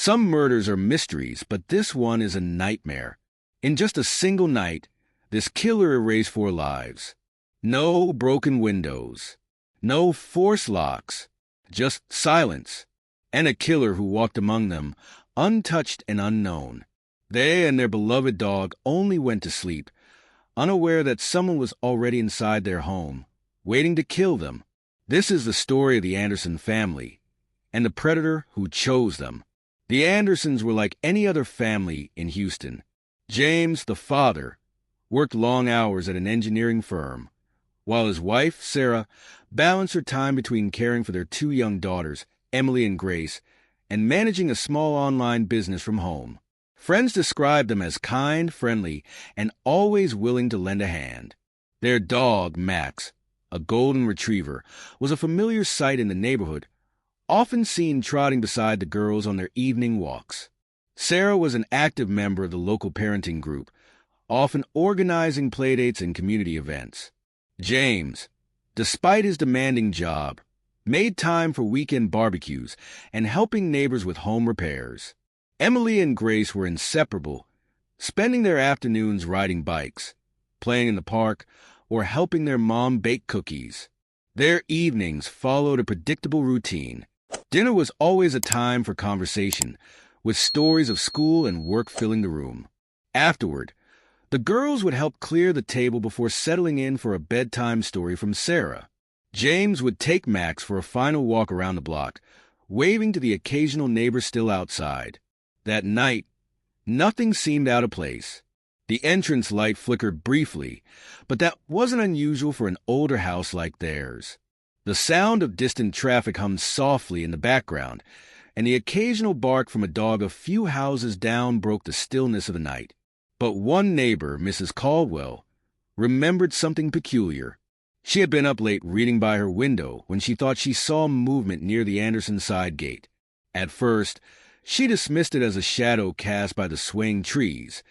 Some murders are mysteries, but this one is a nightmare. In just a single night, this killer erased 4 lives. No broken windows, no forced locks, just silence, and a killer who walked among them, untouched and unknown. They and their beloved dog only went to sleep, unaware that someone was already inside their home, waiting to kill them. This is the story of the Anderson family, and the predator who chose them. The Andersons were like any other family in Houston. James, the father, worked long hours at an engineering firm, while his wife, Sarah, balanced her time between caring for their 2 young daughters, Emily and Grace, and managing a small online business from home. Friends described them as kind, friendly, and always willing to lend a hand. Their dog, Max, a golden retriever, was a familiar sight in the neighborhood, often seen trotting beside the girls on their evening walks. Sarah was an active member of the local parenting group, often organizing playdates and community events. James, despite his demanding job, made time for weekend barbecues and helping neighbors with home repairs. Emily and Grace were inseparable, spending their afternoons riding bikes, playing in the park, or helping their mom bake cookies. Their evenings followed a predictable routine. Dinner was always a time for conversation, with stories of school and work filling the room. Afterward, the girls would help clear the table before settling in for a bedtime story from Sarah. James would take Max for a final walk around the block, waving to the occasional neighbor still outside. That night, nothing seemed out of place. The entrance light flickered briefly, but that wasn't unusual for an older house like theirs. The sound of distant traffic hummed softly in the background, and the occasional bark from a dog a few houses down broke the stillness of the night. But one neighbor, Mrs. Caldwell, remembered something peculiar. She had been up late reading by her window when she thought she saw movement near the Anderson side gate. At first, she dismissed it as a shadow cast by the swaying trees,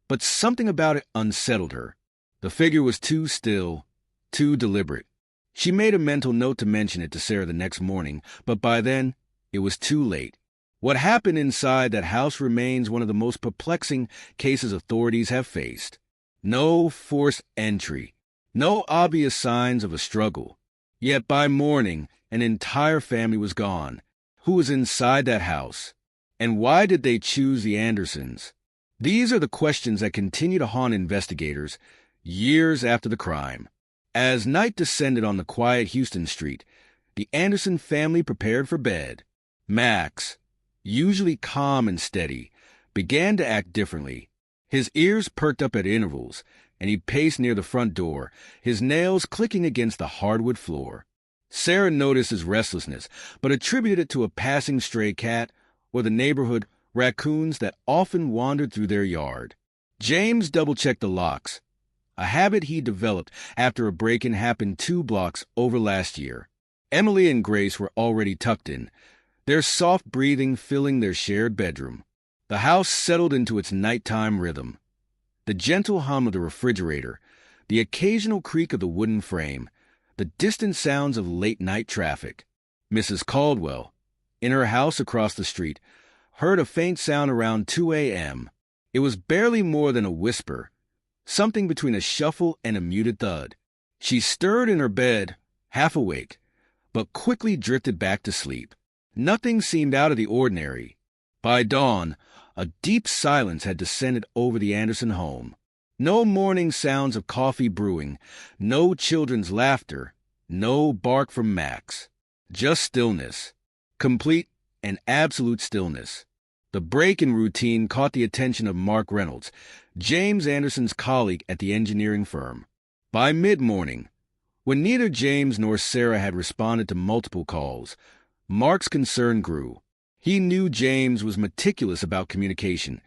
but something about it unsettled her. The figure was too still, too deliberate. She made a mental note to mention it to Sarah the next morning, but by then, it was too late. What happened inside that house remains one of the most perplexing cases authorities have faced. No forced entry, no obvious signs of a struggle. Yet by morning, an entire family was gone. Who was inside that house? And why did they choose the Andersons? These are the questions that continue to haunt investigators years after the crime. As night descended on the quiet Houston street, the Anderson family prepared for bed. Max, usually calm and steady, began to act differently. His ears perked up at intervals, and he paced near the front door, his nails clicking against the hardwood floor. Sarah noticed his restlessness, but attributed it to a passing stray cat or the neighborhood raccoons that often wandered through their yard. James double-checked the locks, a habit he developed after a break-in happened 2 blocks over last year. Emily and Grace were already tucked in, their soft breathing filling their shared bedroom. The house settled into its nighttime rhythm. The gentle hum of the refrigerator, the occasional creak of the wooden frame, the distant sounds of late-night traffic. Mrs. Caldwell, in her house across the street, heard a faint sound around 2 a.m. It was barely more than a whisper, something between a shuffle and a muted thud. She stirred in her bed, half awake, but quickly drifted back to sleep. Nothing seemed out of the ordinary. By dawn, a deep silence had descended over the Anderson home. No morning sounds of coffee brewing, no children's laughter, no bark from Max. Just stillness. Complete and absolute stillness. The break in routine caught the attention of Mark Reynolds, James Anderson's colleague at the engineering firm. By mid-morning, when neither James nor Sarah had responded to multiple calls, Mark's concern grew. He knew James was meticulous about communication,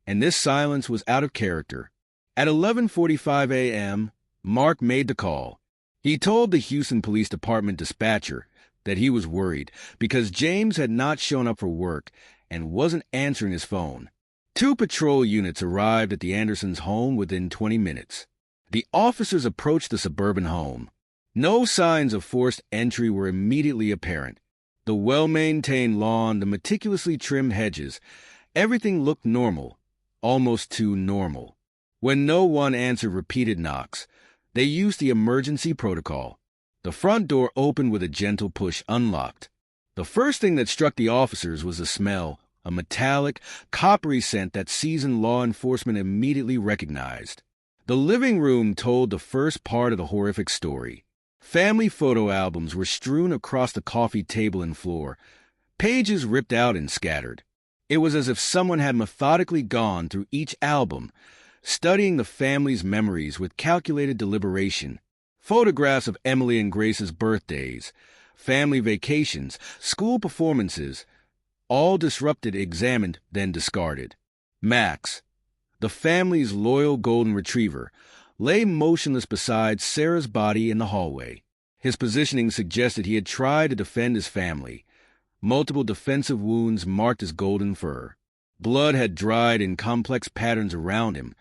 and this silence was out of character. At 11:45 a.m., Mark made the call. He told the Houston Police Department dispatcher that he was worried because James had not shown up for work and wasn't answering his phone. 2 patrol units arrived at the Andersons' home within 20 minutes. The officers approached the suburban home. No signs of forced entry were immediately apparent. The well-maintained lawn, the meticulously trimmed hedges, everything looked normal, almost too normal. When no one answered repeated knocks, they used the emergency protocol. The front door opened with a gentle push, unlocked. The first thing that struck the officers was the smell, a metallic, coppery scent that seasoned law enforcement immediately recognized. The living room told the first part of the horrific story. Family photo albums were strewn across the coffee table and floor, pages ripped out and scattered. It was as if someone had methodically gone through each album, studying the family's memories with calculated deliberation. Photographs of Emily and Grace's birthdays, family vacations, school performances, all disrupted, examined, then discarded. Max, the family's loyal golden retriever, lay motionless beside Sarah's body in the hallway. His positioning suggested he had tried to defend his family. Multiple defensive wounds marked his golden fur. Blood had dried in complex patterns around him,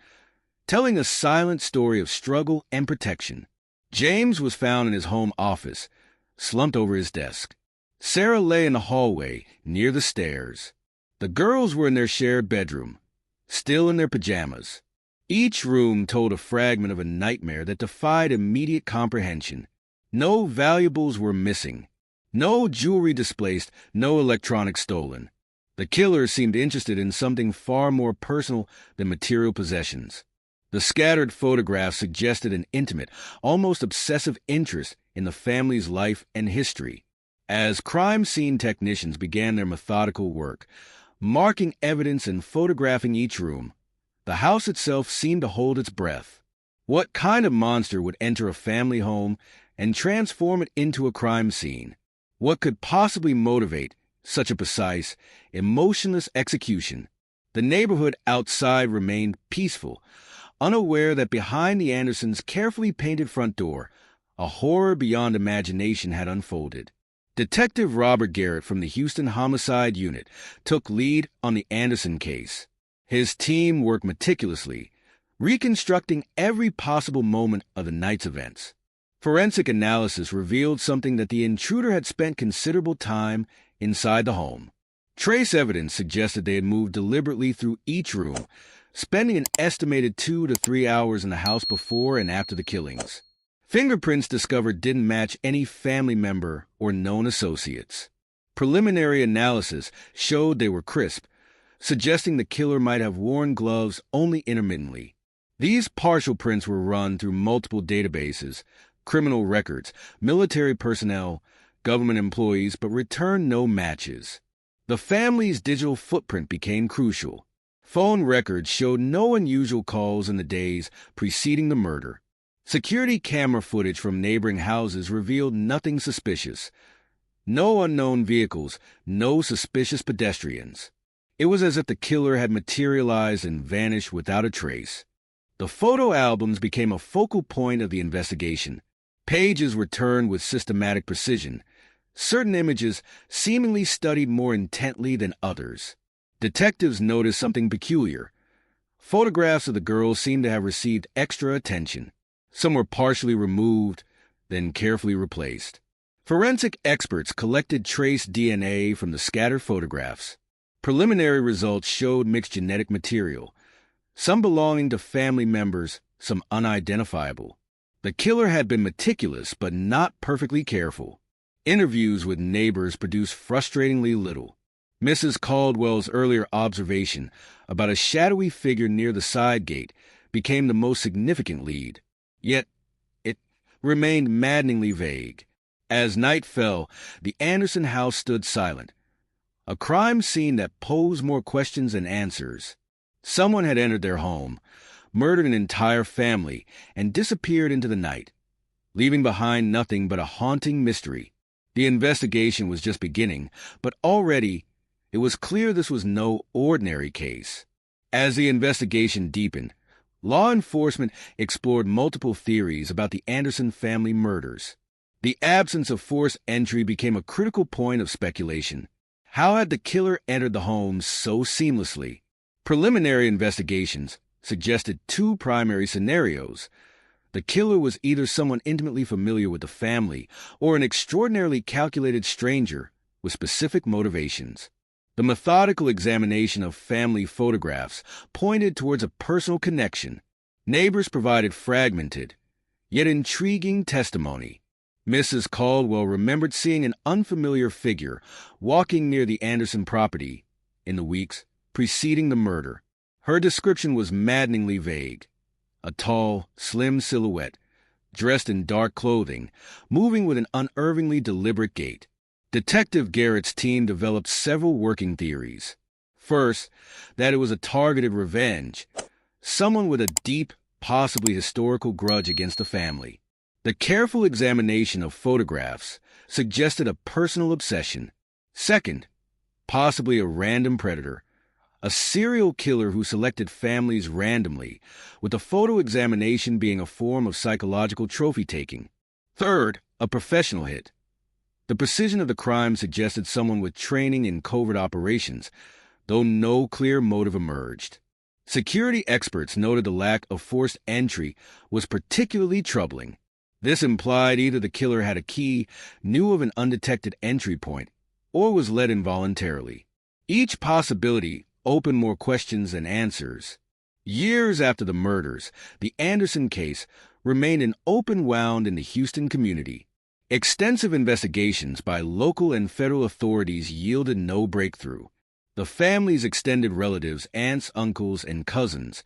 telling a silent story of struggle and protection. James was found in his home office, slumped over his desk. Sarah lay in the hallway, near the stairs. The girls were in their shared bedroom, still in their pajamas. Each room told a fragment of a nightmare that defied immediate comprehension. No valuables were missing. No jewelry displaced, no electronics stolen. The killer seemed interested in something far more personal than material possessions. The scattered photographs suggested an intimate, almost obsessive interest in the family's life and history. As crime scene technicians began their methodical work, marking evidence and photographing each room, the house itself seemed to hold its breath. What kind of monster would enter a family home and transform it into a crime scene? What could possibly motivate such a precise, emotionless execution? The neighborhood outside remained peaceful, unaware that behind the Andersons' carefully painted front door, a horror beyond imagination had unfolded. Detective Robert Garrett from the Houston Homicide Unit took lead on the Anderson case. His team worked meticulously, reconstructing every possible moment of the night's events. Forensic analysis revealed something: that the intruder had spent considerable time inside the home. Trace evidence suggested they had moved deliberately through each room, spending an estimated 2 to 3 hours in the house before and after the killings. Fingerprints discovered didn't match any family member or known associates. Preliminary analysis showed they were crisp, suggesting the killer might have worn gloves only intermittently. These partial prints were run through multiple databases, criminal records, military personnel, government employees, but returned no matches. The family's digital footprint became crucial. Phone records showed no unusual calls in the days preceding the murder. Security camera footage from neighboring houses revealed nothing suspicious. No unknown vehicles, no suspicious pedestrians. It was as if the killer had materialized and vanished without a trace. The photo albums became a focal point of the investigation. Pages were turned with systematic precision, certain images seemingly studied more intently than others. Detectives noticed something peculiar. Photographs of the girls seemed to have received extra attention. Some were partially removed, then carefully replaced. Forensic experts collected trace DNA from the scattered photographs. Preliminary results showed mixed genetic material, some belonging to family members, some unidentifiable. The killer had been meticulous but not perfectly careful. Interviews with neighbors produced frustratingly little. Mrs. Caldwell's earlier observation about a shadowy figure near the side gate became the most significant lead. Yet, it remained maddeningly vague. As night fell, the Anderson house stood silent, a crime scene that posed more questions than answers. Someone had entered their home, murdered an entire family, and disappeared into the night, leaving behind nothing but a haunting mystery. The investigation was just beginning, but already it was clear this was no ordinary case. As the investigation deepened, law enforcement explored multiple theories about the Anderson family murders. The absence of forced entry became a critical point of speculation. How had the killer entered the home so seamlessly? Preliminary investigations suggested two primary scenarios. The killer was either someone intimately familiar with the family or an extraordinarily calculated stranger with specific motivations. The methodical examination of family photographs pointed towards a personal connection. Neighbors provided fragmented, yet intriguing testimony. Mrs. Caldwell remembered seeing an unfamiliar figure walking near the Anderson property in the weeks preceding the murder. Her description was maddeningly vague. A tall, slim silhouette, dressed in dark clothing, moving with an unerringly deliberate gait. Detective Garrett's team developed several working theories. First, that it was a targeted revenge, someone with a deep, possibly historical grudge against the family. The careful examination of photographs suggested a personal obsession. Second, possibly a random predator, a serial killer who selected families randomly, with the photo examination being a form of psychological trophy-taking. Third, a professional hit. The precision of the crime suggested someone with training in covert operations, though no clear motive emerged. Security experts noted the lack of forced entry was particularly troubling. This implied either the killer had a key, knew of an undetected entry point, or was led involuntarily. Each possibility opened more questions than answers. Years after the murders, the Anderson case remained an open wound in the Houston community. Extensive investigations by local and federal authorities yielded no breakthrough. The family's extended relatives, aunts, uncles, and cousins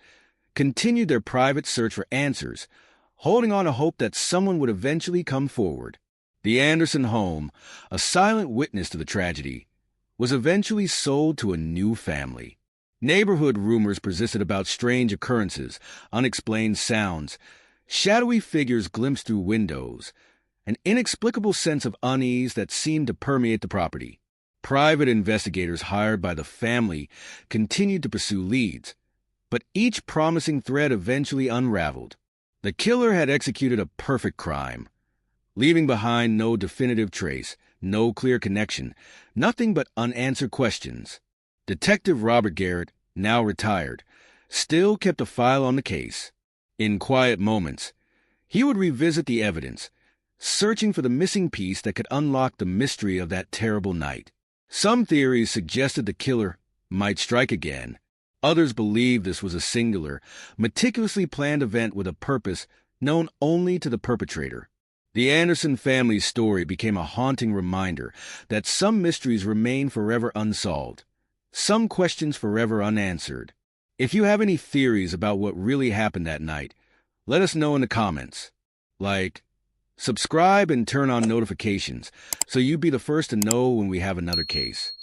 continued their private search for answers, holding on to hope that someone would eventually come forward. The Anderson home, a silent witness to the tragedy, was eventually sold to a new family. Neighborhood rumors persisted about strange occurrences, unexplained sounds, shadowy figures glimpsed through windows, an inexplicable sense of unease that seemed to permeate the property. Private investigators hired by the family continued to pursue leads, but each promising thread eventually unraveled. The killer had executed a perfect crime, leaving behind no definitive trace, no clear connection, nothing but unanswered questions. Detective Robert Garrett, now retired, still kept a file on the case. In quiet moments, he would revisit the evidence, searching for the missing piece that could unlock the mystery of that terrible night. Some theories suggested the killer might strike again. Others believed this was a singular, meticulously planned event with a purpose known only to the perpetrator. The Anderson family's story became a haunting reminder that some mysteries remain forever unsolved, some questions forever unanswered. If you have any theories about what really happened that night, let us know in the comments. Subscribe and turn on notifications so you'll be the first to know when we have another case.